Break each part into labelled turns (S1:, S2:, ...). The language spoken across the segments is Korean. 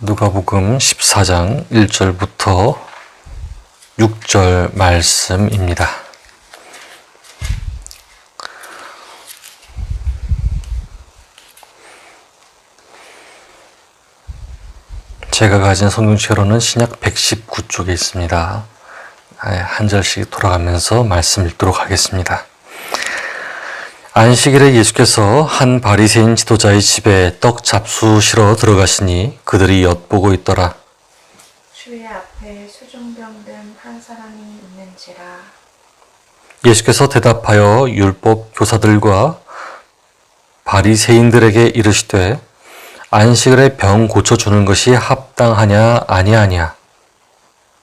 S1: 누가복음 14장 1절부터 6절 말씀입니다. 제가 가진 성경책으로는 신약 119쪽에 있습니다. 한 절씩 돌아가면서 말씀 읽도록 하겠습니다. 안식일에 예수께서 한 바리새인 지도자의 집에 떡 잡수시러 들어가시니 그들이 엿보고 있더라.
S2: 주의 앞에 수중병 든 한 사람이 있는지라.
S1: 예수께서 대답하여 율법 교사들과 바리새인들에게 이르시되 안식일에 병 고쳐주는 것이 합당하냐 아니하냐.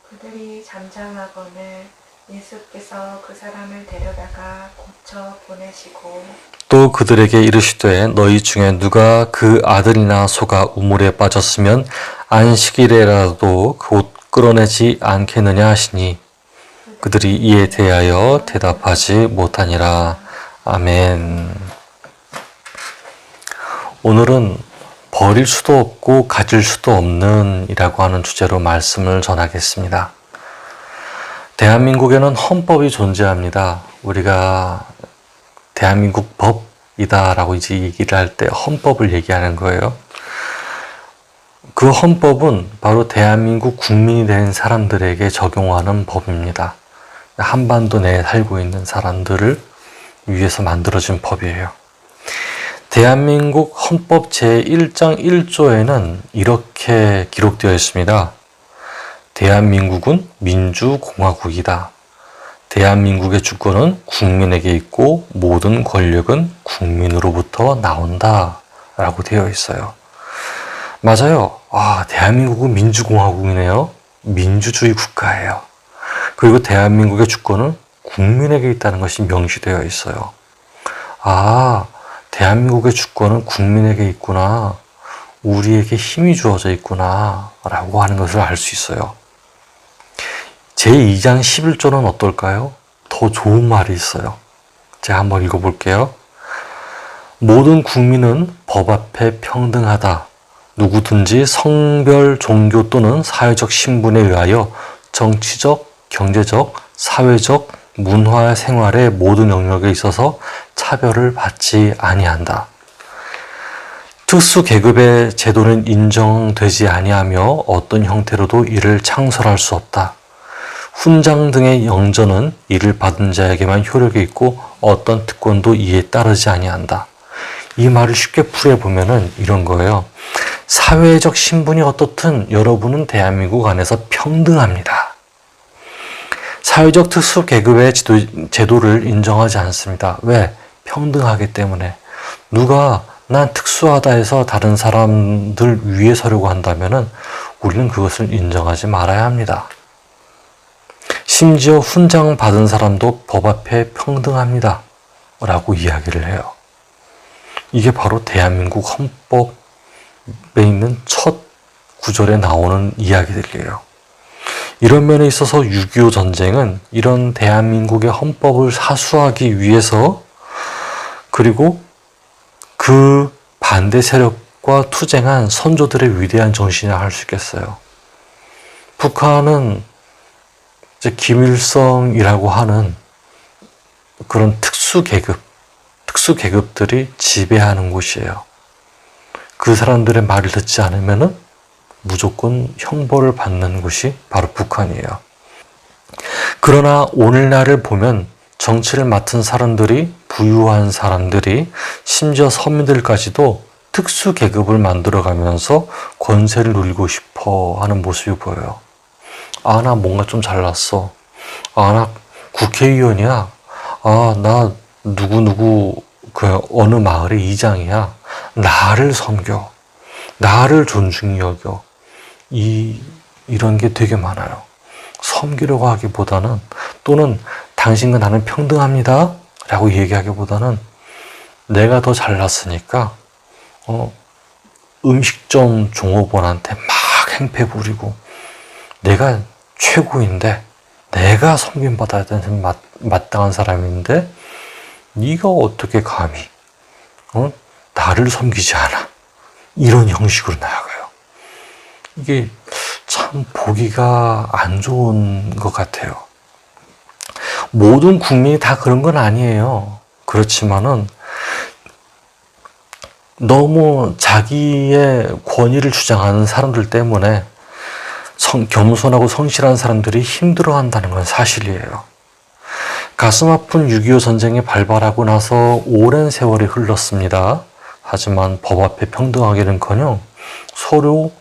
S2: 그들이 잠잠하거늘 예수께서 그 사람을 데려다가 고쳐 보내시고
S1: 또 그들에게 이르시되 너희 중에 누가 그 아들이나 소가 우물에 빠졌으면 안식일에라도 곧 끌어내지 않겠느냐 하시니 그들이 이에 대하여 대답하지 못하니라. 아멘. 오늘은 버릴 수도 없고 가질 수도 없는 이라고 하는 주제로 말씀을 전하겠습니다. 대한민국에는 헌법이 존재합니다. 우리가 대한민국 법이다라고 이제 얘기를 할 때 헌법을 얘기하는 거예요. 그 헌법은 바로 대한민국 국민이 된 사람들에게 적용하는 법입니다. 한반도 내에 살고 있는 사람들을 위해서 만들어진 법이에요. 대한민국 헌법 제1장 1조에는 이렇게 기록되어 있습니다. 대한민국은 민주공화국이다. 대한민국의 주권은 국민에게 있고 모든 권력은 국민으로부터 나온다 라고 되어 있어요. 맞아요. 대한민국은 민주공화국이네요. 민주주의 국가예요. 그리고 대한민국의 주권은 국민에게 있다는 것이 명시되어 있어요. 대한민국의 주권은 국민에게 있구나. 우리에게 힘이 주어져 있구나 라고 하는 것을 알 수 있어요. 제2장 11조는 어떨까요? 더 좋은 말이 있어요. 제가 한번 읽어볼게요. 모든 국민은 법 앞에 평등하다. 누구든지 성별, 종교 또는 사회적 신분에 의하여 정치적, 경제적, 사회적, 문화 생활의 모든 영역에 있어서 차별을 받지 아니한다. 특수 계급의 제도는 인정되지 아니하며 어떤 형태로도 이를 창설할 수 없다. 훈장 등의 영전은 이를 받은 자에게만 효력이 있고 어떤 특권도 이에 따르지 아니한다. 이 말을 쉽게 풀어보면은 이런 거예요. 사회적 신분이 어떻든 여러분은 대한민국 안에서 평등합니다. 사회적 특수 계급의 제도를 인정하지 않습니다. 왜? 평등하기 때문에. 누가 난 특수하다 해서 다른 사람들 위에 서려고 한다면은 우리는 그것을 인정하지 말아야 합니다. 심지어 훈장 받은 사람도 법 앞에 평등합니다. 라고 이야기를 해요. 이게 바로 대한민국 헌법에 있는 첫 구절에 나오는 이야기들이에요. 이런 면에 있어서 6.25 전쟁은 이런 대한민국의 헌법을 사수하기 위해서 그리고 그 반대 세력과 투쟁한 선조들의 위대한 정신이라 할 수 있겠어요. 북한은 이제 김일성이라고 하는 그런 특수계급들이 지배하는 곳이에요. 그 사람들의 말을 듣지 않으면은 무조건 형벌을 받는 곳이 바로 북한이에요. 그러나 오늘날을 보면 정치를 맡은 사람들이, 부유한 사람들이, 심지어 서민들까지도 특수계급을 만들어가면서 권세를 누리고 싶어 하는 모습이 보여요. 나 뭔가 좀 잘났어. 나 국회의원이야. 나 누구누구 어느 마을의 이장이야. 나를 섬겨. 나를 존중히 여겨. 이런 게 되게 많아요. 섬기려고 하기보다는 또는 당신과 나는 평등합니다 라고 얘기하기보다는 내가 더 잘났으니까 음식점 종업원한테 막 행패 부리고 내가 최고인데 내가 섬김받아야 되는 마땅한 사람인데 네가 어떻게 감히 나를 섬기지 않아. 이런 형식으로 나아가요. 이게 참 보기가 안 좋은 것 같아요. 모든 국민이 다 그런 건 아니에요. 그렇지만은 너무 자기의 권위를 주장하는 사람들 때문에 겸손하고 성실한 사람들이 힘들어한다는 건 사실이에요. 가슴 아픈 6.25 전쟁이 발발하고 나서 오랜 세월이 흘렀습니다. 하지만 법 앞에 평등하기는커녕 서로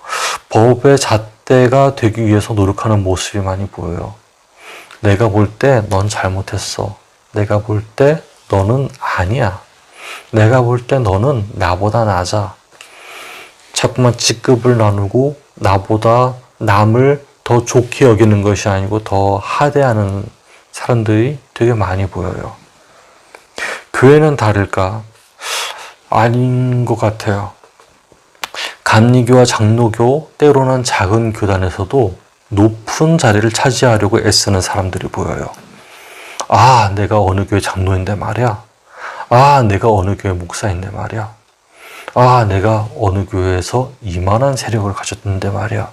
S1: 법의 잣대가 되기 위해서 노력하는 모습이 많이 보여요. 내가 볼 때 넌 잘못했어. 내가 볼 때 너는 아니야. 내가 볼 때 너는 나보다 낮아. 자꾸만 직급을 나누고 나보다 남을 더 좋게 여기는 것이 아니고 더 하대하는 사람들이 되게 많이 보여요. 교회는 다를까? 아닌 것 같아요. 감리교와 장로교, 때로는 작은 교단에서도 높은 자리를 차지하려고 애쓰는 사람들이 보여요. 아, 내가 어느 교회 장로인데 말이야. 아, 내가 어느 교회 목사인데 말이야. 아, 내가 어느 교회에서 이만한 세력을 가졌는데 말이야.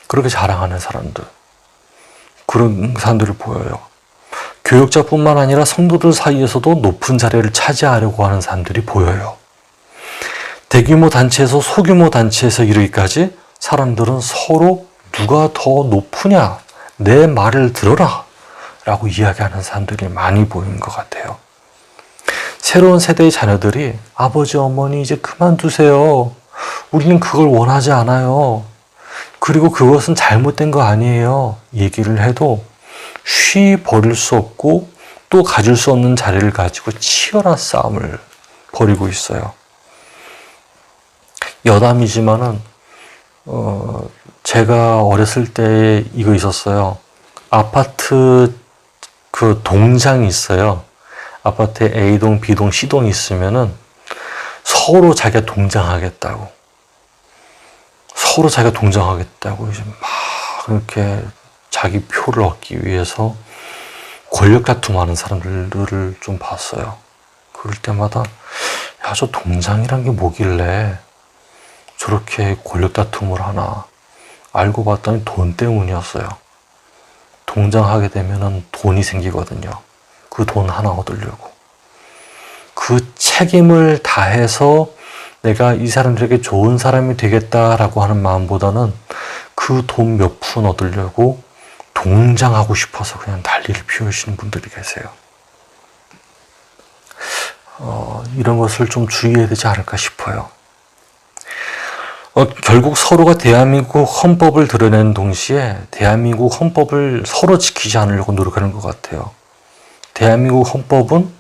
S1: 그렇게 자랑하는 사람들. 그런 사람들을 보여요. 교역자뿐만 아니라 성도들 사이에서도 높은 자리를 차지하려고 하는 사람들이 보여요. 대규모 단체에서 소규모 단체에서 이르기까지 사람들은 서로 누가 더 높으냐, 내 말을 들어라 라고 이야기하는 사람들이 많이 보이는 것 같아요. 새로운 세대의 자녀들이 아버지, 어머니 이제 그만두세요. 우리는 그걸 원하지 않아요. 그리고 그것은 잘못된 거 아니에요. 얘기를 해도 쉬 버릴 수 없고 또 가질 수 없는 자리를 가지고 치열한 싸움을 벌이고 있어요. 여담이지만은 제가 어렸을 때 이거 있었어요. 아파트 그 동장이 있어요. 아파트에 A동, B동, C동이 있으면은 서로 자기가 동장하겠다고. 이제 막 이렇게 자기 표를 얻기 위해서 권력 다툼하는 사람들을 좀 봤어요. 그럴 때마다 야, 저 동장이란 게 뭐길래 저렇게 권력 다툼을 하나. 알고 봤더니 돈 때문이었어요. 동장하게 되면은 돈이 생기거든요. 그 돈 하나 얻으려고. 그 책임을 다해서 내가 이 사람들에게 좋은 사람이 되겠다라고 하는 마음보다는 그 돈 몇 푼 얻으려고 동장하고 싶어서 그냥 난리를 피우시는 분들이 계세요. 이런 것을 좀 주의해야 되지 않을까 싶어요. 결국 서로가 대한민국 헌법을 드러내는 동시에 대한민국 헌법을 서로 지키지 않으려고 노력하는 것 같아요. 대한민국 헌법은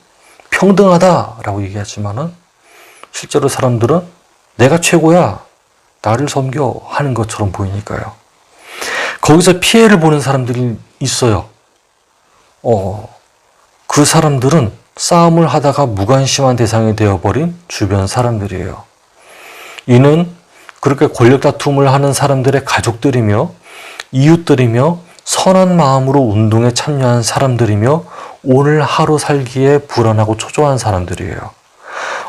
S1: 평등하다라고 얘기하지만은 실제로 사람들은 내가 최고야, 나를 섬겨 하는 것처럼 보이니까요. 거기서 피해를 보는 사람들이 있어요. 그 사람들은 싸움을 하다가 무관심한 대상이 되어버린 주변 사람들이에요. 이는 그렇게 권력 다툼을 하는 사람들의 가족들이며 이웃들이며 선한 마음으로 운동에 참여한 사람들이며 오늘 하루 살기에 불안하고 초조한 사람들이에요.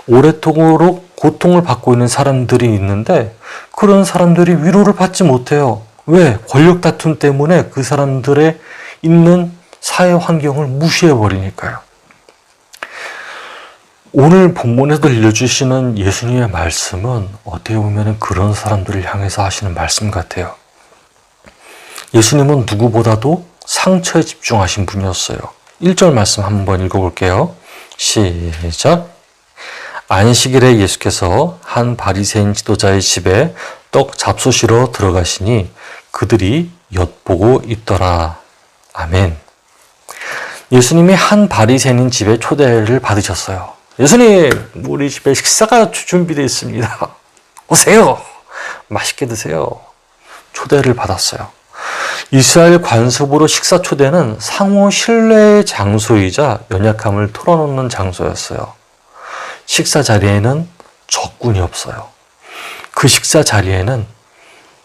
S1: 오랫도록 고통을 받고 있는 사람들이 있는데 그런 사람들이 위로를 받지 못해요. 왜? 권력 다툼 때문에 그 사람들의 있는 사회 환경을 무시해버리니까요. 오늘 본문에서 들려주시는 예수님의 말씀은 어떻게 보면 그런 사람들을 향해서 하시는 말씀 같아요. 예수님은 누구보다도 상처에 집중하신 분이었어요. 1절 말씀 한번 읽어볼게요. 시작. 안식일에 예수께서 한 바리새인 지도자의 집에 떡 잡수시러 들어가시니 그들이 엿보고 있더라. 아멘. 예수님이 한 바리새인 집에 초대를 받으셨어요. 예수님, 우리 집에 식사가 준비되어 있습니다. 오세요. 맛있게 드세요. 초대를 받았어요. 이스라엘 관습으로 식사 초대는 상호 신뢰의 장소이자 연약함을 털어놓는 장소였어요. 식사 자리에는 적군이 없어요. 그 식사 자리에는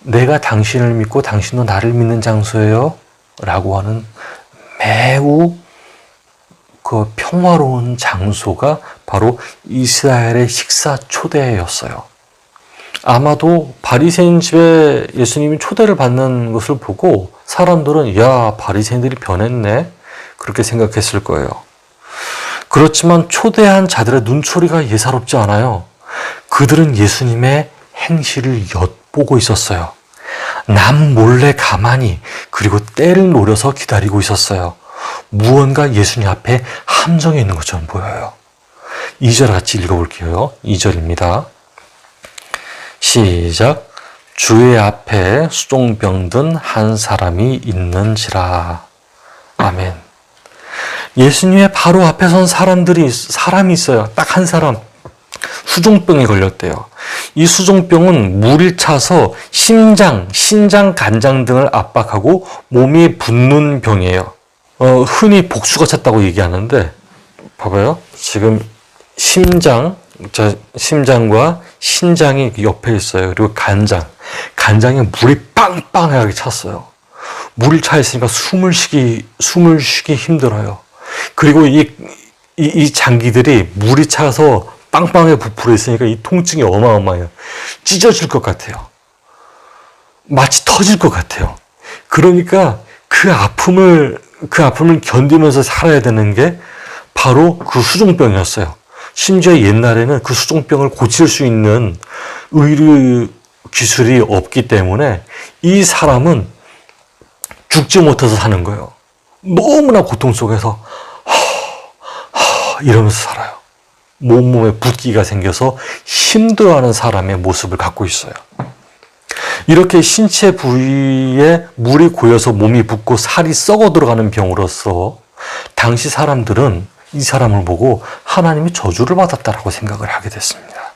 S1: 내가 당신을 믿고 당신도 나를 믿는 장소예요 라고 하는 매우 그 평화로운 장소가 바로 이스라엘의 식사 초대였어요. 아마도 바리새인 집에 예수님이 초대를 받는 것을 보고 사람들은 야, 바리새인들이 변했네, 그렇게 생각했을 거예요. 그렇지만 초대한 자들의 눈초리가 예사롭지 않아요. 그들은 예수님의 행실을 엿보고 있었어요. 남 몰래 가만히, 그리고 때를 노려서 기다리고 있었어요. 무언가 예수님 앞에 함정해 있는 것처럼 보여요. 2절 같이 읽어볼게요. 2절입니다. 시작. 주의 앞에 수종병 든 한 사람이 있는지라. 아멘. 예수님의 바로 앞에 선 사람이 있어요. 딱 한 사람. 수종병에 걸렸대요. 이 수종병은 물이 차서 심장, 신장, 간장 등을 압박하고 몸이 붓는 병이에요. 흔히 복수가 찼다고 얘기하는데, 봐봐요. 지금 심장과 신장이 옆에 있어요. 그리고 간장에 물이 빵빵하게 찼어요. 물이 차 있으니까 숨을 쉬기 힘들어요. 그리고 이 장기들이 물이 차서 빵빵하게 부풀어 있으니까 이 통증이 어마어마해요. 찢어질 것 같아요. 마치 터질 것 같아요. 그러니까 그 아픔을 견디면서 살아야 되는 게 바로 그 수종병이었어요. 심지어 옛날에는 그 수종병을 고칠 수 있는 의료 기술이 없기 때문에 이 사람은 죽지 못해서 사는 거예요. 너무나 고통 속에서 이러면서 살아요. 몸에 붓기가 생겨서 힘들어하는 사람의 모습을 갖고 있어요. 이렇게 신체 부위에 물이 고여서 몸이 붓고 살이 썩어 들어가는 병으로서 당시 사람들은 이 사람을 보고 하나님이 저주를 받았다라고 생각을 하게 됐습니다.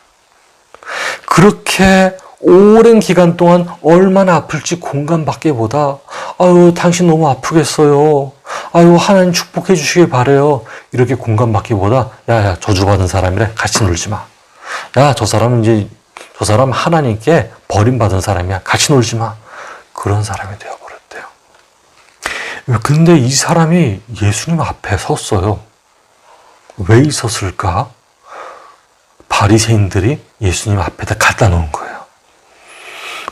S1: 그렇게 오랜 기간 동안 얼마나 아플지 공감받기보다 아유, 당신 너무 아프겠어요. 아유, 하나님 축복해 주시길 바래요. 이렇게 공감받기보다 야, 저주받은 사람이래. 같이 놀지 마. 야, 저 사람 하나님께 버림받은 사람이야. 같이 놀지 마. 그런 사람이 되어버렸대요. 근데 이 사람이 예수님 앞에 섰어요. 왜 있었을까? 바리새인들이 예수님 앞에다 갖다 놓은 거예요.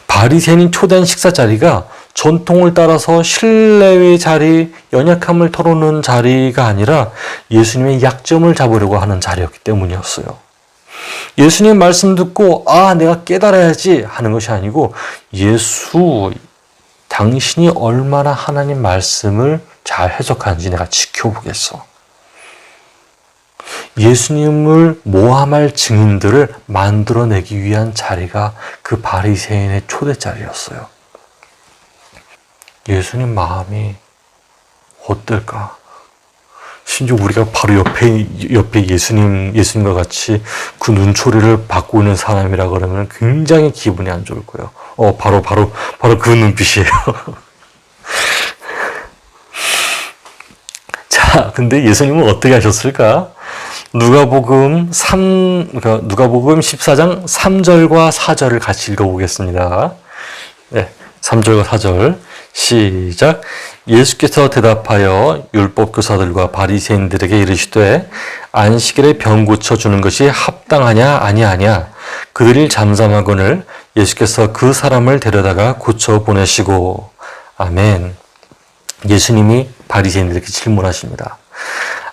S1: 바리새인 초대한 식사 자리가 전통을 따라서 신뢰의 자리, 연약함을 털어놓는 자리가 아니라 예수님의 약점을 잡으려고 하는 자리였기 때문이었어요. 예수님 말씀 듣고 내가 깨달아야지 하는 것이 아니고 예수, 당신이 얼마나 하나님 말씀을 잘 해석하는지 내가 지켜보겠어. 예수님을 모함할 증인들을 만들어내기 위한 자리가 그 바리새인의 초대 자리였어요. 예수님 마음이 어떨까? 심지어 우리가 바로 옆에 예수님과 같이 그 눈초리를 받고 있는 사람이라 그러면 굉장히 기분이 안 좋을 거예요. 바로 그 눈빛이에요. 자, 근데 예수님은 어떻게 하셨을까? 누가복음 14장 3절과 4절을 같이 읽어보겠습니다. 네, 3절과 4절 시작. 예수께서 대답하여 율법교사들과 바리새인들에게 이르시되 안식일에 병 고쳐주는 것이 합당하냐 아니하냐. 그들이 잠잠하거늘 예수께서 그 사람을 데려다가 고쳐 보내시고. 아멘. 예수님이 바리새인들에게 질문하십니다.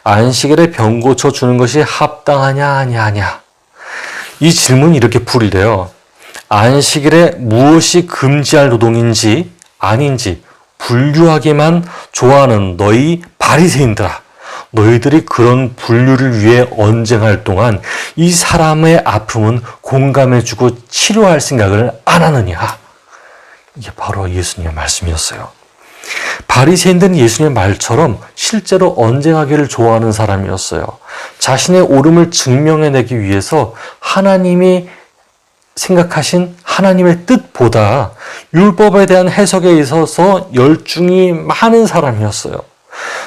S1: 안식일에 병 고쳐주는 것이 합당하냐 아니하냐. 이 질문이 이렇게 풀이돼요. 안식일에 무엇이 금지할 노동인지 아닌지 분류하기만 좋아하는 너희 바리새인들아, 너희들이 그런 분류를 위해 언쟁할 동안 이 사람의 아픔은 공감해주고 치료할 생각을 안 하느냐. 이게 바로 예수님의 말씀이었어요. 바리새인들은 예수님의 말처럼 실제로 언쟁하기를 좋아하는 사람이었어요. 자신의 옳음을 증명해내기 위해서 하나님이 생각하신 하나님의 뜻보다 율법에 대한 해석에 있어서 열중이 많은 사람이었어요.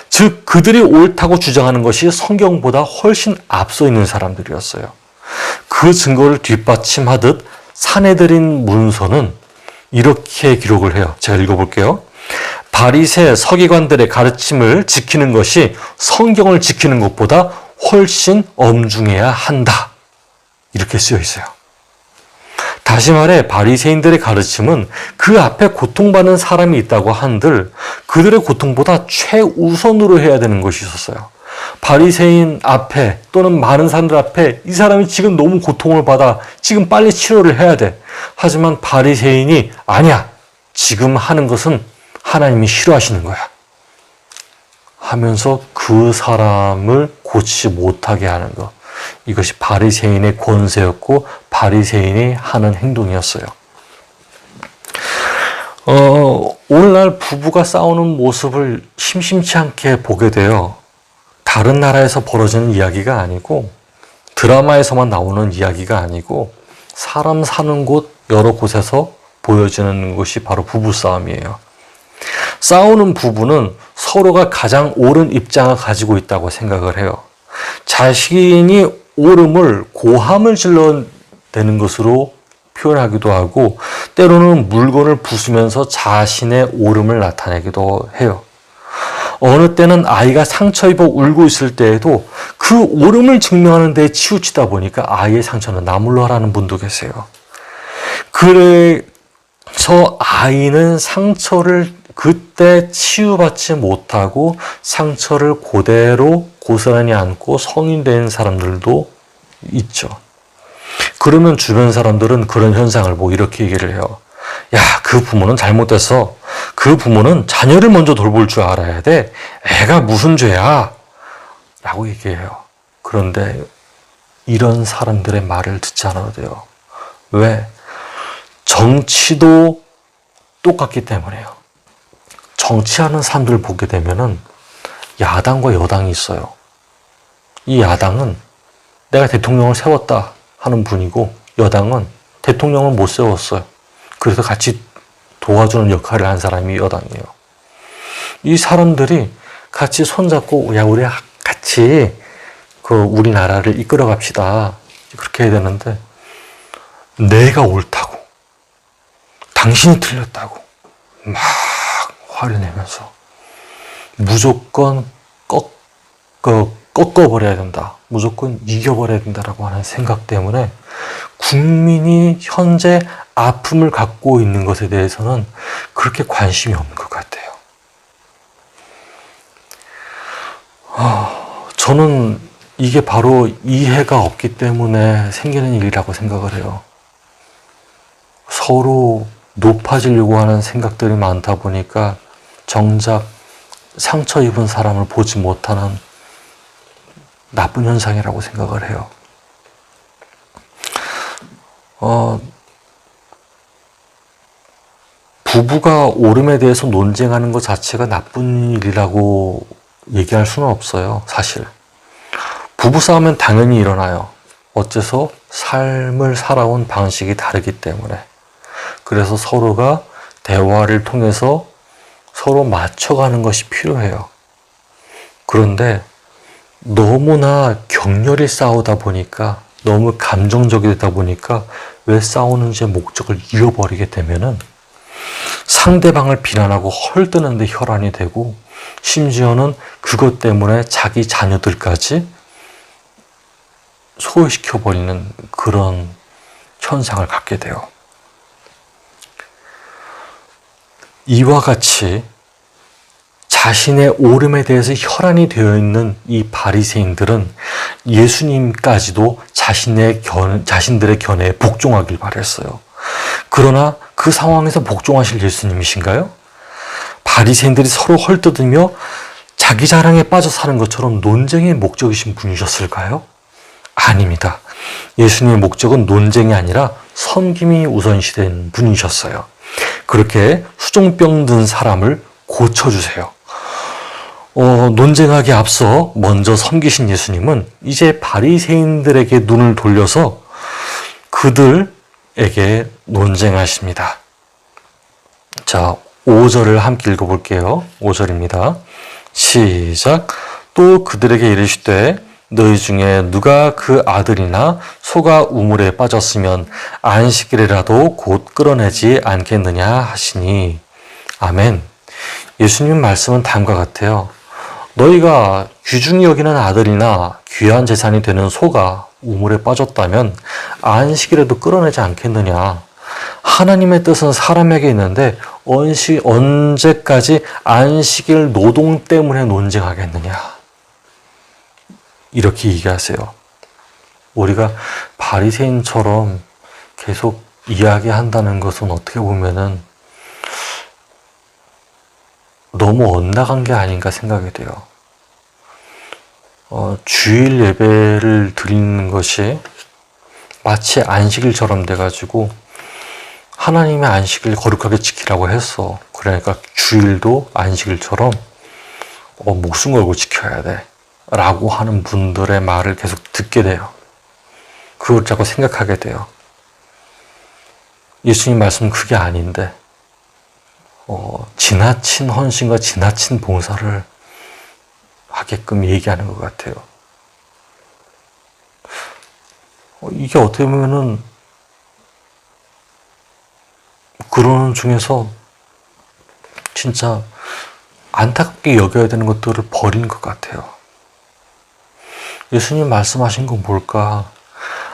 S1: 즉 그들이 옳다고 주장하는 것이 성경보다 훨씬 앞서 있는 사람들이었어요. 그 증거를 뒷받침하듯 사내들인 문서는 이렇게 기록을 해요. 제가 읽어볼게요. 바리새 서기관들의 가르침을 지키는 것이 성경을 지키는 것보다 훨씬 엄중해야 한다. 이렇게 쓰여 있어요. 다시 말해 바리새인들의 가르침은 그 앞에 고통받는 사람이 있다고 한들 그들의 고통보다 최우선으로 해야 되는 것이 있었어요. 바리새인 앞에 또는 많은 사람들 앞에 이 사람이 지금 너무 고통을 받아 지금 빨리 치료를 해야 돼. 하지만 바리새인이 아니야. 지금 하는 것은 하나님이 싫어하시는 거야. 하면서 그 사람을 고치지 못하게 하는 것. 이것이 바리새인의 권세였고 바리새인이 하는 행동이었어요. 오늘날 부부가 싸우는 모습을 심심치 않게 보게 돼요. 다른 나라에서 벌어지는 이야기가 아니고 드라마에서만 나오는 이야기가 아니고 사람 사는 곳 여러 곳에서 보여지는 것이 바로 부부싸움이에요. 싸우는 부부는 서로가 가장 옳은 입장을 가지고 있다고 생각을 해요. 자신이 옳음을 고함을 질러대는 것으로 표현하기도 하고 때로는 물건을 부수면서 자신의 옳음을 나타내기도 해요. 어느 때는 아이가 상처 입어 울고 있을 때에도 그 옳음을 증명하는 데 치우치다 보니까 아이의 상처는 나물러 하라는 분도 계세요. 그래서 아이는 상처를 그때 치유받지 못하고 상처를 그대로 고스란히 안고 성인 된 사람들도 있죠. 그러면 주변 사람들은 그런 현상을 보고 이렇게 얘기를 해요. 야, 그 부모는 잘못됐어. 그 부모는 자녀를 먼저 돌볼 줄 알아야 돼. 애가 무슨 죄야? 라고 얘기해요. 그런데 이런 사람들의 말을 듣지 않아도 돼요. 왜? 정치도 똑같기 때문에요. 정치하는 사람들을 보게 되면은 야당과 여당이 있어요. 이 야당은 내가 대통령을 세웠다 하는 분이고 여당은 대통령을 못 세웠어요. 그래서 같이 도와주는 역할을 한 사람이 여당이에요. 이 사람들이 같이 손잡고 야 우리 같이 우리나라를 이끌어 갑시다. 그렇게 해야 되는데 내가 옳다고 당신이 틀렸다고 막 화를 내면서 무조건 꺾어버려야 된다. 무조건 이겨버려야 된다라고 하는 생각 때문에 국민이 현재 아픔을 갖고 있는 것에 대해서는 그렇게 관심이 없는 것 같아요. 저는 이게 바로 이해가 없기 때문에 생기는 일이라고 생각을 해요. 서로 높아지려고 하는 생각들이 많다 보니까 정작 상처 입은 사람을 보지 못하는 나쁜 현상이라고 생각을 해요. 부부가 옳음에 대해서 논쟁하는 것 자체가 나쁜 일이라고 얘기할 수는 없어요. 사실 부부싸움은 당연히 일어나요. 어째서 삶을 살아온 방식이 다르기 때문에. 그래서 서로가 대화를 통해서 서로 맞춰가는 것이 필요해요. 그런데 너무나 격렬히 싸우다 보니까 너무 감정적이다 보니까 왜 싸우는지의 목적을 잃어버리게 되면은 상대방을 비난하고 헐뜯는데 혈안이 되고 심지어는 그것 때문에 자기 자녀들까지 소외시켜버리는 그런 현상을 갖게 돼요. 이와 같이 자신의 옳음에 대해서 혈안이 되어 있는 이 바리새인들은 예수님까지도 자신들의 견해에 복종하길 바랬어요. 그러나 그 상황에서 복종하실 예수님이신가요? 바리새인들이 서로 헐뜯으며 자기 자랑에 빠져 사는 것처럼 논쟁의 목적이신 분이셨을까요? 아닙니다. 예수님의 목적은 논쟁이 아니라 섬김이 우선시된 분이셨어요. 그렇게 수종병 든 사람을 고쳐주세요. 논쟁하기 앞서 먼저 섬기신 예수님은 이제 바리새인들에게 눈을 돌려서 그들에게 논쟁하십니다. 자, 5절을 함께 읽어볼게요. 5절입니다. 시작. 또 그들에게 이르시되 너희 중에 누가 그 아들이나 소가 우물에 빠졌으면 안식일이라도 곧 끌어내지 않겠느냐 하시니. 아멘. 예수님 말씀은 다음과 같아요. 너희가 귀중히 여기는 아들이나 귀한 재산이 되는 소가 우물에 빠졌다면 안식일에도 끌어내지 않겠느냐. 하나님의 뜻은 사람에게 있는데 언제까지 안식일 노동 때문에 논쟁하겠느냐. 이렇게 얘기하세요. 우리가 바리새인처럼 계속 이야기한다는 것은 어떻게 보면은 너무 엇나간 게 아닌가 생각이 돼요. 주일 예배를 드리는 것이 마치 안식일처럼 돼가지고 하나님의 안식일 거룩하게 지키라고 했어. 그러니까 주일도 안식일처럼 목숨 걸고 지켜야 돼 라고 하는 분들의 말을 계속 듣게 돼요. 그걸 자꾸 생각하게 돼요. 예수님 말씀은 그게 아닌데 지나친 헌신과 지나친 봉사를 하게끔 얘기하는 것 같아요. 이게 어떻게 보면은 그러는 중에서 진짜 안타깝게 여겨야 되는 것들을 버린 것 같아요. 예수님 말씀하신 건 뭘까?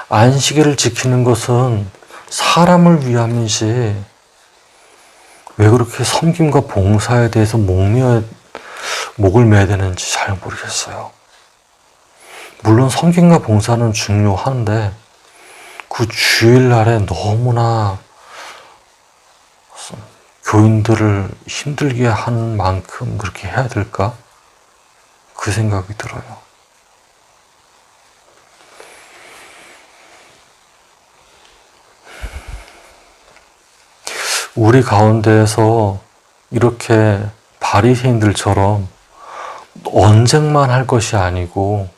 S1: 안식일을 지키는 것은 사람을 위함이지 왜 그렇게 섬김과 봉사에 대해서 목을 매야 되는지 잘 모르겠어요. 물론 섬김과 봉사는 중요한데 그 주일날에 너무나 교인들을 힘들게 하는 만큼 그렇게 해야 될까? 그 생각이 들어요. 우리 가운데에서 이렇게 바리새인들처럼 언쟁만 할 것이 아니고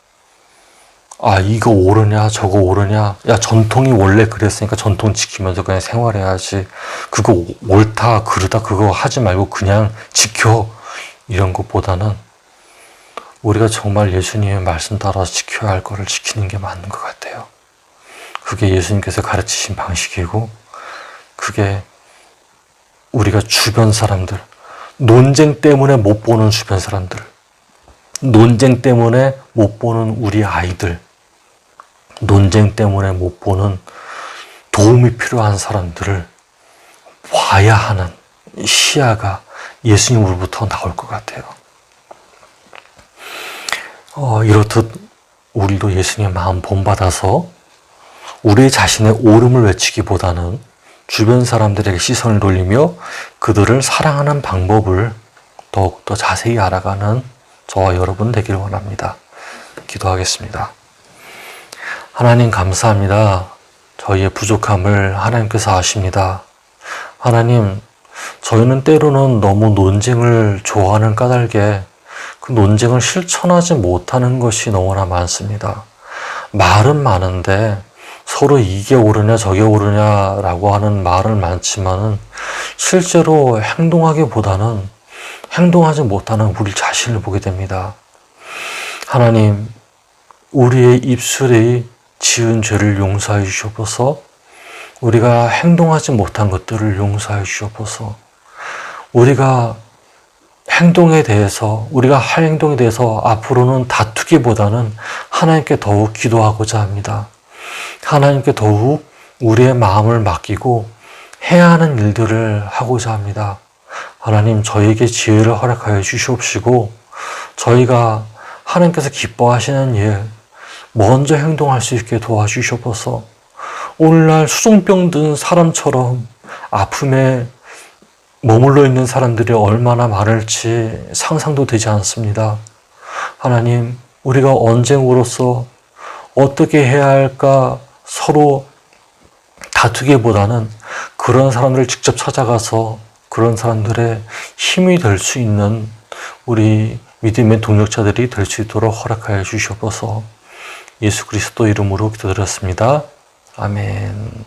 S1: 이거 옳으냐 저거 옳으냐 전통이 원래 그랬으니까 전통 지키면서 그냥 생활해야지 그거 옳다 그르다 그거 하지 말고 그냥 지켜 이런 것보다는 우리가 정말 예수님의 말씀 따라서 지켜야 할 거를 지키는 게 맞는 것 같아요. 그게 예수님께서 가르치신 방식이고 그게 우리가 주변 사람들, 논쟁 때문에 못 보는 주변 사람들, 논쟁 때문에 못 보는 우리 아이들, 논쟁 때문에 못 보는 도움이 필요한 사람들을 봐야 하는 시야가 예수님으로부터 나올 것 같아요. 이렇듯 우리도 예수님의 마음 본받아서 우리 자신의 옳음을 외치기보다는 주변 사람들에게 시선을 돌리며 그들을 사랑하는 방법을 더욱더 자세히 알아가는 저와 여러분 되기를 원합니다. 기도하겠습니다. 하나님 감사합니다. 저희의 부족함을 하나님께서 아십니다. 하나님, 저희는 때로는 너무 논쟁을 좋아하는 까닭에 그 논쟁을 실천하지 못하는 것이 너무나 많습니다. 말은 많은데 서로 이게 옳으냐 저게 옳으냐라고 하는 말은 많지만은 실제로 행동하기보다는 행동하지 못하는 우리 자신을 보게 됩니다. 하나님, 우리의 입술이 지은 죄를 용서해 주시옵소서. 우리가 행동하지 못한 것들을 용서해 주시옵소서. 우리가 할 행동에 대해서 앞으로는 다투기보다는 하나님께 더욱 기도하고자 합니다. 하나님께 더욱 우리의 마음을 맡기고 해야 하는 일들을 하고자 합니다. 하나님, 저희에게 지혜를 허락하여 주시옵시고 저희가 하나님께서 기뻐하시는 일 먼저 행동할 수 있게 도와주시옵소서. 오늘날 수종병 든 사람처럼 아픔에 머물러 있는 사람들이 얼마나 많을지 상상도 되지 않습니다. 하나님, 우리가 언쟁으로서 어떻게 해야 할까 서로 다투기보다는 그런 사람들을 직접 찾아가서 그런 사람들의 힘이 될 수 있는 우리 믿음의 동력자들이 될 수 있도록 허락하여 주시옵소서. 예수 그리스도 이름으로 기도드렸습니다. 아멘.